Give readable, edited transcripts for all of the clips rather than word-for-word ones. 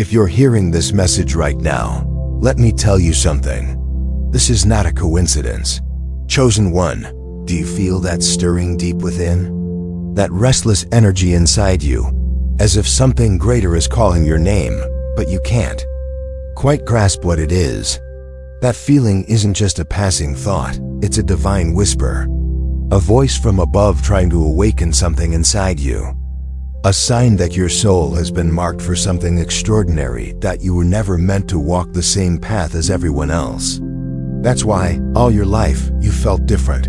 If you're hearing this message right now, let me tell you something. This is not a coincidence. Chosen one, do you feel that stirring deep within? That restless energy inside you, as if something greater is calling your name, but you can't quite grasp what it is. That feeling isn't just a passing thought, it's a divine whisper. A voice from above trying to awaken something inside you. A sign that your soul has been marked for something extraordinary, that you were never meant to walk the same path as everyone else. That's why, all your life, you felt different,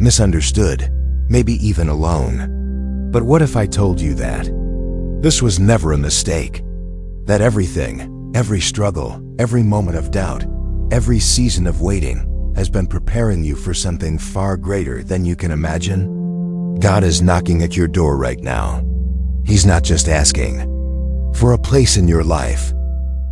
misunderstood, maybe even alone. But what if I told you that this was never a mistake? That everything, every struggle, every moment of doubt, every season of waiting has been preparing you for something far greater than you can imagine? God is knocking at your door right now. He's not just asking for a place in your life.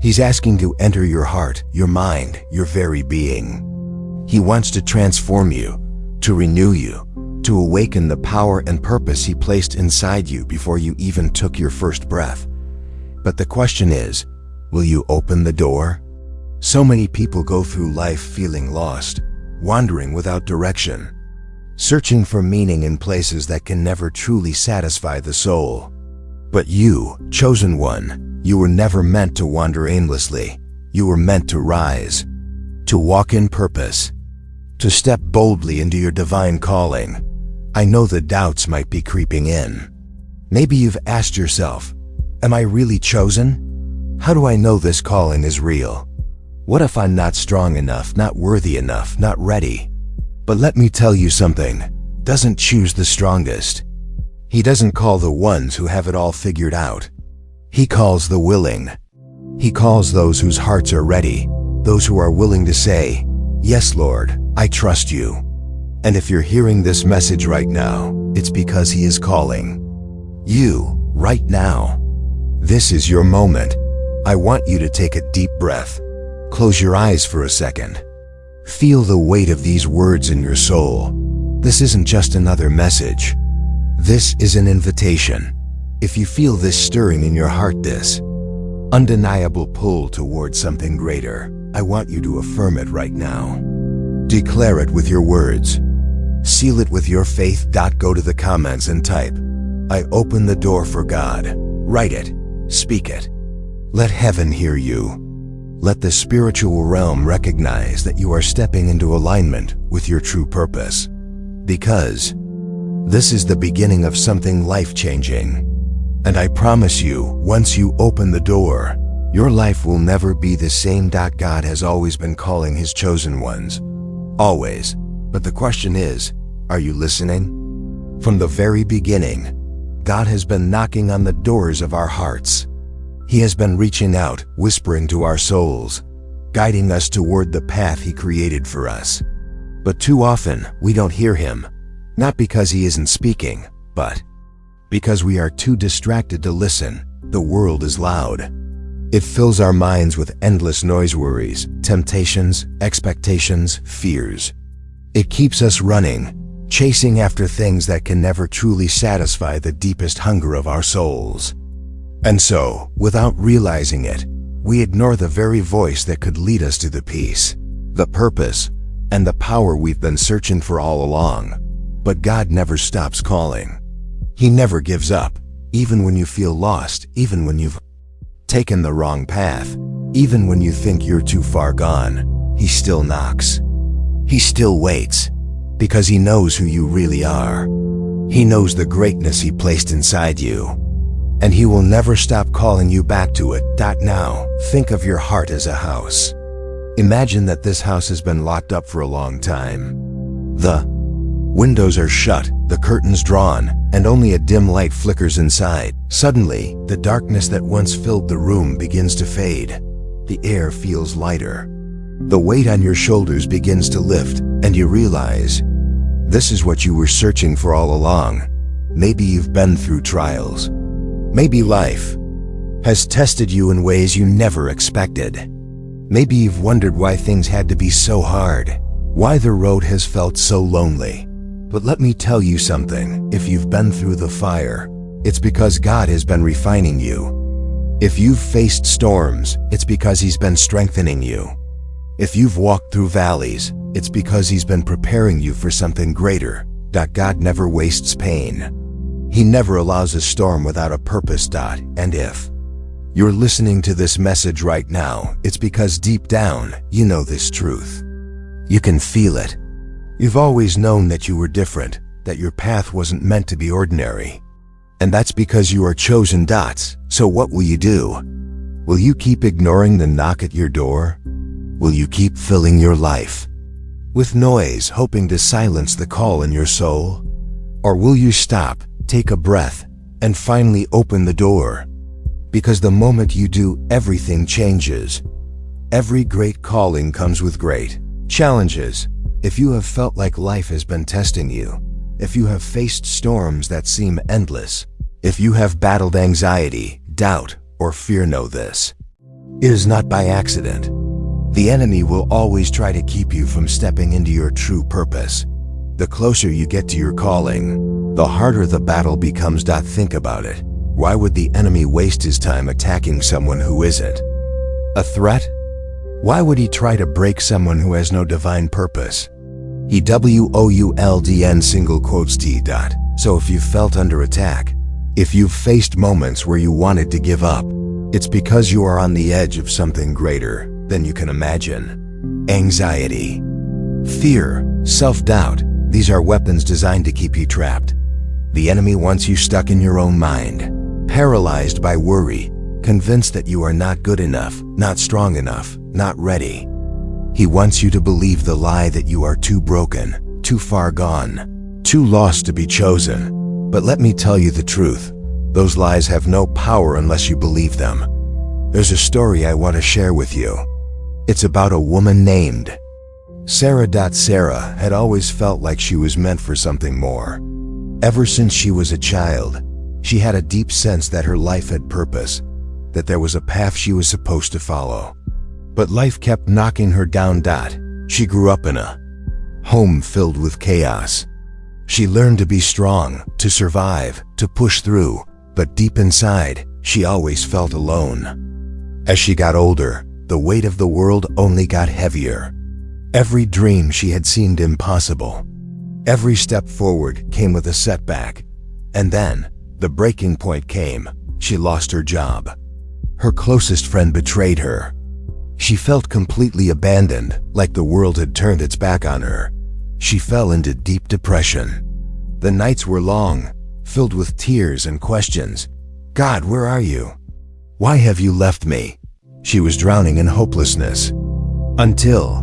He's asking to enter your heart, your mind, your very being. He wants to transform you, to renew you, to awaken the power and purpose He placed inside you before you even took your first breath. But the question is, will you open the door? So many people go through life feeling lost, wandering without direction, searching for meaning in places that can never truly satisfy the soul. But you, chosen one, you were never meant to wander aimlessly. You were meant to rise, to walk in purpose, to step boldly into your divine calling. I know the doubts might be creeping in. Maybe you've asked yourself, am I really chosen? How do I know this calling is real? What if I'm not strong enough, not worthy enough, not ready? But let me tell you something. Doesn't choose the strongest. He doesn't call the ones who have it all figured out. He calls the willing. He calls those whose hearts are ready, those who are willing to say, "Yes, Lord, I trust you." And if you're hearing this message right now, it's because He is calling you right now. This is your moment. I want you to take a deep breath. Close your eyes for a second. Feel the weight of these words in your soul. This isn't just another message. This is an invitation. If you feel this stirring in your heart, this undeniable pull towards something greater, I want you to affirm it right now. Declare it with your words. Seal it with your faith. Go to the comments and type, "I open the door for God." Write it. Speak it. Let heaven hear you. Let the spiritual realm recognize that you are stepping into alignment with your true purpose. Because this is the beginning of something life-changing. And I promise you, once you open the door, your life will never be the same. God has always been calling His chosen ones. Always. But the question is, are you listening? From the very beginning, God has been knocking on the doors of our hearts. He has been reaching out, whispering to our souls, guiding us toward the path He created for us. But too often, we don't hear Him. Not because He isn't speaking, but because we are too distracted to listen. The world is loud. It fills our minds with endless noise, worries, temptations, expectations, fears. It keeps us running, chasing after things that can never truly satisfy the deepest hunger of our souls. And so, without realizing it, we ignore the very voice that could lead us to the peace, the purpose, and the power we've been searching for all along. But God never stops calling. He never gives up, even when you feel lost, even when you've taken the wrong path, even when you think you're too far gone. He still knocks. He still waits, because He knows who you really are. He knows the greatness He placed inside you. And He will never stop calling you back to it. Now, think of your heart as a house. Imagine that this house has been locked up for a long time. The windows are shut, the curtains drawn, and only a dim light flickers inside. Suddenly, the darkness that once filled the room begins to fade. The air feels lighter. The weight on your shoulders begins to lift, and you realize this is what you were searching for all along. Maybe you've been through trials. Maybe life has tested you in ways you never expected. Maybe you've wondered why things had to be so hard, why the road has felt so lonely. But let me tell you something, if you've been through the fire, it's because God has been refining you. If you've faced storms, it's because He's been strengthening you. If you've walked through valleys, it's because He's been preparing you for something greater. God never wastes pain. He never allows a storm without a purpose. And if you're listening to this message right now, it's because deep down, you know this truth. You can feel it. You've always known that you were different, that your path wasn't meant to be ordinary. And that's because you are chosen. So what will you do? Will you keep ignoring the knock at your door? Will you keep filling your life with noise, hoping to silence the call in your soul? Or will you stop, take a breath, and finally open the door? Because the moment you do, everything changes. Every great calling comes with great challenges. If you have felt like life has been testing you, if you have faced storms that seem endless, if you have battled anxiety, doubt, or fear, know this. It is not by accident. The enemy will always try to keep you from stepping into your true purpose. The closer you get to your calling, the harder the battle becomes. Think about it. Why would the enemy waste his time attacking someone who isn't a threat? Why would he try to break someone who has no divine purpose? He WOULDN single quotes T. So if you've felt under attack, if you've faced moments where you wanted to give up, it's because you are on the edge of something greater than you can imagine. Anxiety, fear, self-doubt, these are weapons designed to keep you trapped. The enemy wants you stuck in your own mind, paralyzed by worry, convinced that you are not good enough, not strong enough, not ready. He wants you to believe the lie that you are too broken, too far gone, too lost to be chosen. But let me tell you the truth. Those lies have no power unless you believe them. There's a story I want to share with you. It's about a woman named Sarah. Sarah had always felt like she was meant for something more. Ever since she was a child, she had a deep sense that her life had purpose, that there was a path she was supposed to follow. But life kept knocking her down. She grew up in a home filled with chaos. She learned to be strong, to survive, to push through, but deep inside, she always felt alone. As she got older, the weight of the world only got heavier. Every dream she had seemed impossible. Every step forward came with a setback. And then, the breaking point came. She lost her job. Her closest friend betrayed her. She felt completely abandoned, like the world had turned its back on her. She fell into deep depression. The nights were long, filled with tears and questions. God, where are you? Why have you left me? She was drowning in hopelessness. Until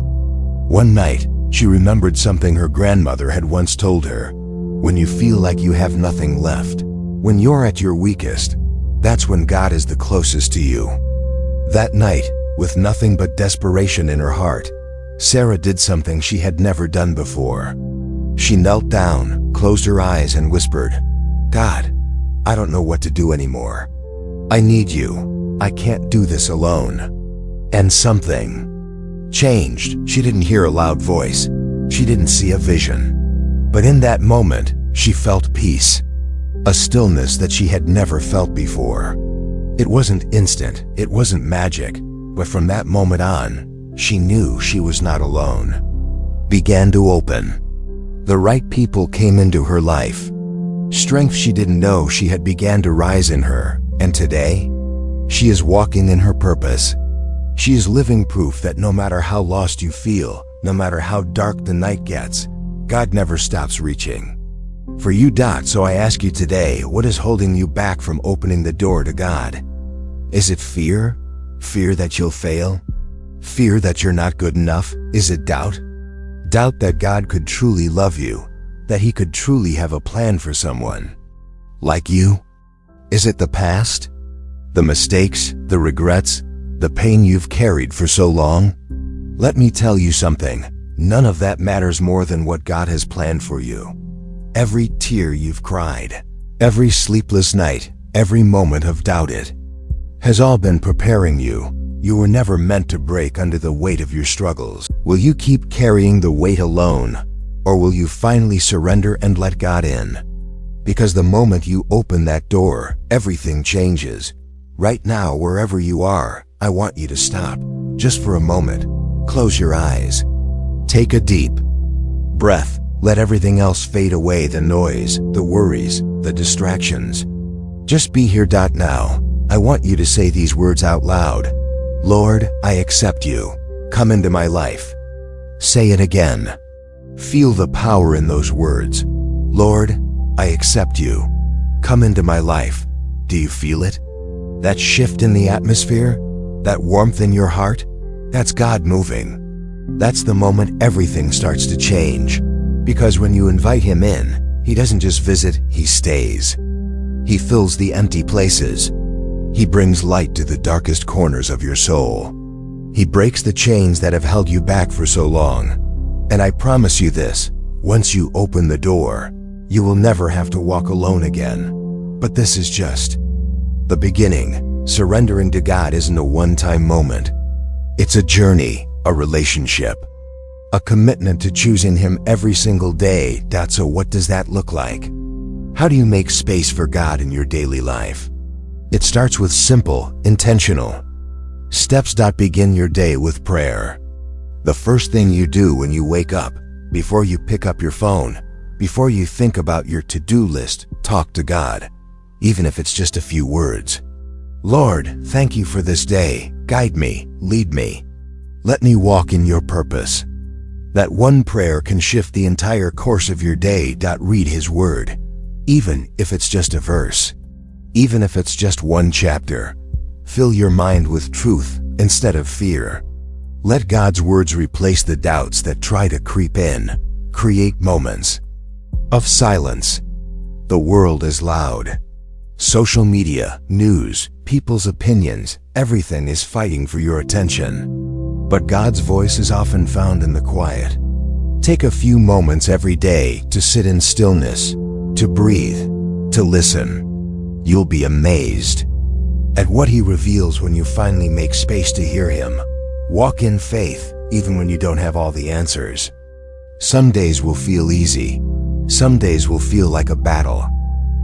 one night, she remembered something her grandmother had once told her. When you feel like you have nothing left, when you're at your weakest, that's when God is the closest to you. That night, with nothing but desperation in her heart, Sarah did something she had never done before. She knelt down, closed her eyes, and whispered, God, I don't know what to do anymore. I need you. I can't do this alone. And something changed. She didn't hear a loud voice. She didn't see a vision. But in that moment, she felt peace. A stillness that she had never felt before. It wasn't instant. It wasn't magic. But from that moment on, she knew she was not alone. Began to open. The right people came into her life. Strength she didn't know she had began to rise in her. And today, she is walking in her purpose. She is living proof that no matter how lost you feel, no matter how dark the night gets, God never stops reaching for you. So I ask you today, what is holding you back from opening the door to God? Is it fear? Fear that you'll fail? Fear that you're not good enough? Is it doubt? Doubt that God could truly love you, that He could truly have a plan for someone like you? Is it the past? The mistakes, the regrets, the pain you've carried for so long? Let me tell you something. None of that matters more than what God has planned for you. Every tear you've cried, every sleepless night, every moment of doubt, it has all been preparing you. You were never meant to break under the weight of your struggles. Will you keep carrying the weight alone, or will you finally surrender and let God in? Because the moment you open that door, everything changes. Right now, wherever you are, I want you to stop, just for a moment. Close your eyes. Take a deep breath. Let everything else fade away, the noise, the worries, the distractions. Just be here. Now, I want you to say these words out loud. Lord, I accept you. Come into my life. Say it again. Feel the power in those words. Lord, I accept you. Come into my life. Do you feel it? That shift in the atmosphere? That warmth in your heart? That's God moving. That's the moment everything starts to change. Because when you invite Him in, He doesn't just visit, He stays. He fills the empty places. He brings light to the darkest corners of your soul. He breaks the chains that have held you back for so long. And I promise you this, once you open the door, you will never have to walk alone again. But this is just the beginning. Surrendering to God isn't a one-time moment. It's a journey, a relationship, a commitment to choosing Him every single day. So what does that look like? How do you make space for God in your daily life? It starts with simple, intentional steps. Begin your day with prayer. The first thing you do when you wake up, before you pick up your phone, before you think about your to-do list, talk to God, even if it's just a few words. Lord, thank you for this day. Guide me, lead me. Let me walk in your purpose. That one prayer can shift the entire course of your day. Read His Word, even if it's just a verse, even if it's just one chapter. Fill your mind with truth instead of fear. Let God's words replace the doubts that try to creep in. Create moments of silence. The world is loud. Social media, news, people's opinions, everything is fighting for your attention. But God's voice is often found in the quiet. Take a few moments every day to sit in stillness, to breathe, to listen. You'll be amazed at what He reveals when you finally make space to hear Him. Walk in faith, even when you don't have all the answers. Some days will feel easy. Some days will feel like a battle.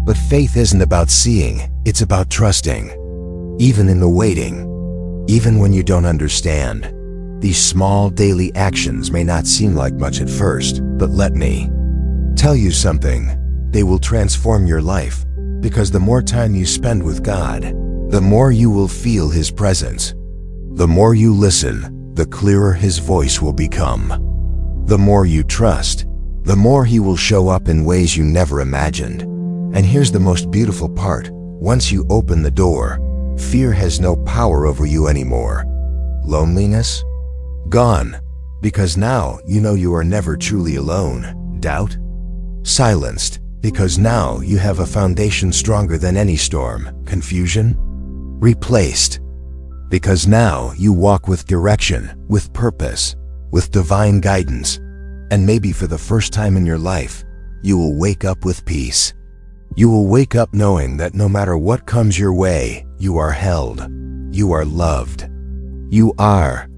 But faith isn't about seeing, it's about trusting. Even in the waiting, even when you don't understand. These small daily actions may not seem like much at first, but let me tell you something. They will transform your life, because the more time you spend with God, the more you will feel His presence. The more you listen, the clearer His voice will become. The more you trust, the more He will show up in ways you never imagined. And here's the most beautiful part. Once you open the door, fear has no power over you anymore. Loneliness? Gone. Because now you know you are never truly alone. Doubt? Silenced. Because now you have a foundation stronger than any storm. Confusion? Replaced. Because now you walk with direction, with purpose, with divine guidance. And maybe for the first time in your life, you will wake up with peace. You will wake up knowing that no matter what comes your way, you are held. You are loved. You are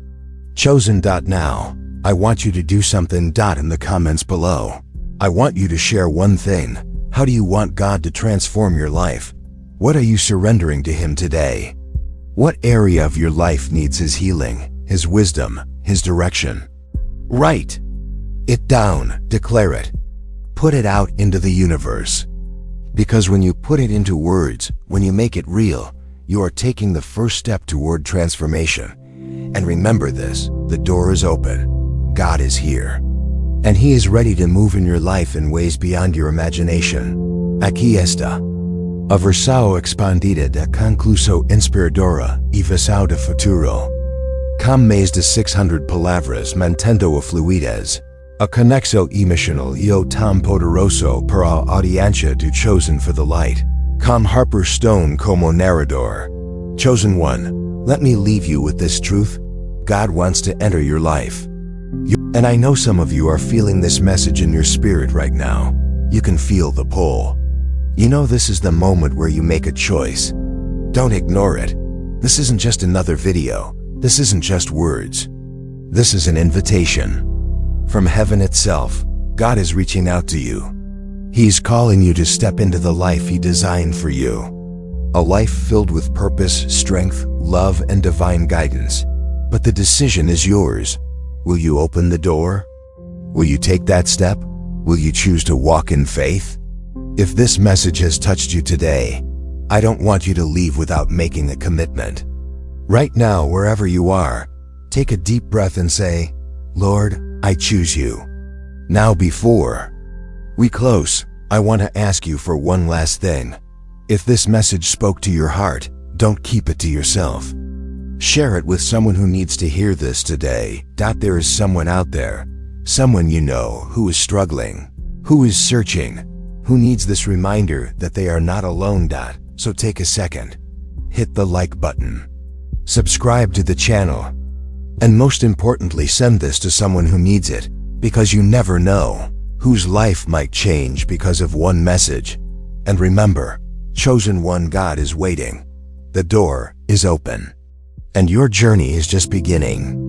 chosen. Now, I want you to do something. In the comments below, I want you to share one thing. How do you want God to transform your life? What are you surrendering to Him today? What area of your life needs His healing, His wisdom, His direction? Write it down, declare it, put it out into the universe. Because when you put it into words, when you make it real, you are taking the first step toward transformation. And remember this, the door is open. God is here. And He is ready to move in your life in ways beyond your imagination. Aquí está. A versão expandida de concluso inspiradora e visão de futuro. Com mais de 600 palavras mantendo a fluidez. A conexo emocional e o tão poderoso para a audiência do Chosen for the Light. Com Harper Stone como narrador. Chosen One, let me leave you with this truth. God wants to enter your life. And I know some of you are feeling this message in your spirit right now. You can feel the pull. You know this is the moment where you make a choice. Don't ignore it. This isn't just another video. This isn't just words. This is an invitation. From heaven itself, God is reaching out to you. He's calling you to step into the life He designed for you. A life filled with purpose, strength, love, and divine guidance. But the decision is yours. Will you open the door? Will you take that step? Will you choose to walk in faith? If this message has touched you today, I don't want you to leave without making a commitment. Right now, wherever you are, take a deep breath and say, Lord, I choose you. Now, before we close, I want to ask you for one last thing. If this message spoke to your heart, don't keep it to yourself. Share it with someone who needs to hear this today. There is someone out there, someone you know who is struggling, who is searching, who needs this reminder that they are not alone. So take a second, hit the like button, subscribe to the channel, and most importantly, send this to someone who needs it, because you never know whose life might change because of one message. And remember, Chosen One, God is waiting. The door is open, and your journey is just beginning.